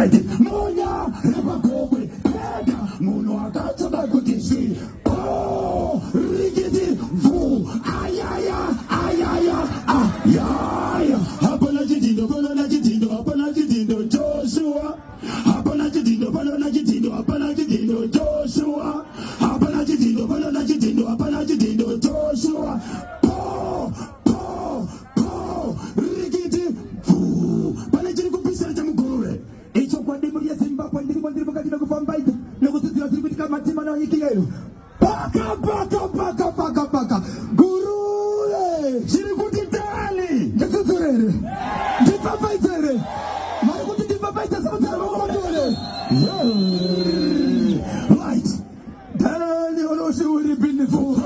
side moya rabakobwe peka muno akataka kutisi oh rigidi vu ayaya ayaya hapana jidindo hapana jidindo Joshua hapana jidindo hapana jidindo Joshua hapana jidindo hapana jidindo Joshua rigidi vu bana jiri kupisa cha mugurure icho kwa ndimo ya Zimbabwe ndimo kadina kufamba ito nakutizira kutika matima na yikilelo paka gurule jiri kutitali ndituzurere ndipapaitere mari kuti ndipapaita samutara makomandole right dani oloshi uri binifu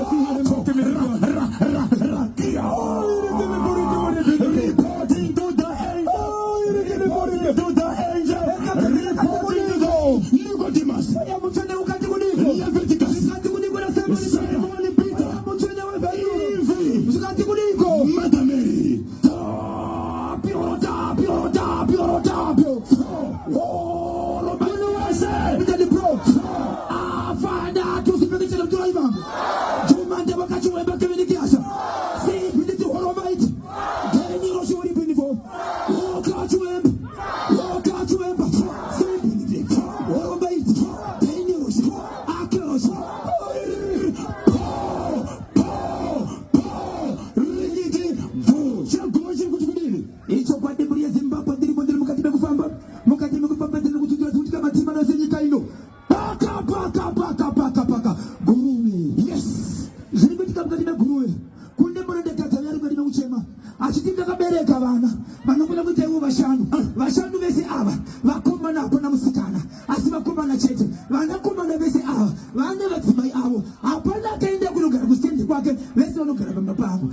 vashanu vese ava vakomana hapana musikana asi vakomana chete vanakomana vese ava vane vadzimai avo hapana akaenda kunogara kustendi kwake vese vanogara pamapango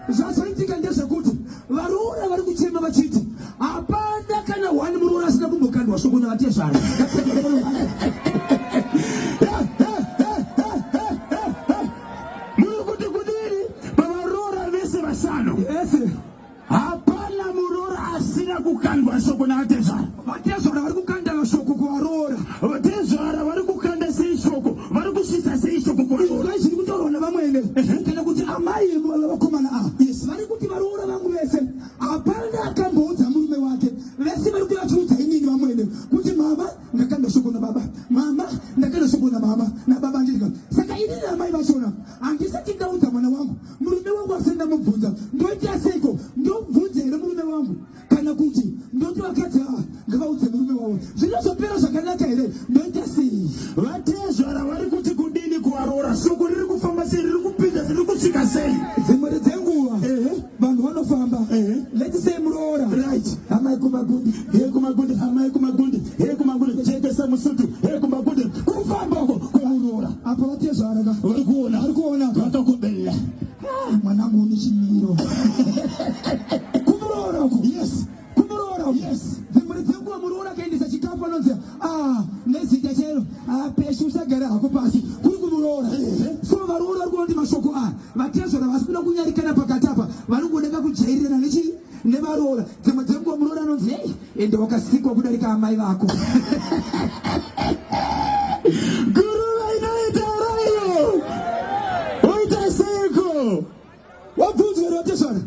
zvazvaitika ndezvekuti varoora vari kuchema vachiti hapana kana wani muroora asina kumbokandwa shoko navatezvara muri kuti kudini pavaroora vese vashanu ese hapana muroora asina kukandwa shoko navatezvara vatezvara vari kukanda shoko kuvaroora vatezvara vari kukanda sei shoko vari kusvisa sei shoko kuvaroora zviri kutaurwa navamwene kana kuti amai vakomana ava vari kuti varoora vangu vese hapana akamboudza murume wake vese vari kuti vachiudza inini vamwene kuti mama ndakanda shoko nababa mama ndakanda shoko namama nababa ndidika saka ini namai vachona handisati ndaudza mwana wangu murume wangu asenda mubvunza ndoita seiko ndobvunze here murume wangu kana kuti ndoti vakadzi ava ngavaudze murume wavo zvinozopera zvakanaka here ndoita sei vatezvara vari kuti kudini kuvaroora shoko riri kufamba sei riri kupinda riri kusvika sei dzimwe dzenguva vanhu vanofamba let's say muroora right amai kumagundi kumagundi amai kumagundi kumagundi chekesa musutu kumagundi kufamba uko kuvaroora apa vatezvara vari kuona vatokubella mwanangu une chimiro kumuroora uko yes dzimwe dzenguva muroora akaendesa chikafu anonzi nezita chero peshu usagara hako pasi kuri kumuroora so varoora vari kuona kuti mashoko vatezvara vasi kuda kunyarikana pakati apa vari kuoneka kujairirana nevaroora dzimwe dzenguva muroora anonzi hei ende wakasikwa kudarika amai vako guruva inoita rayo oita seiko wabvunzwa here vatezvara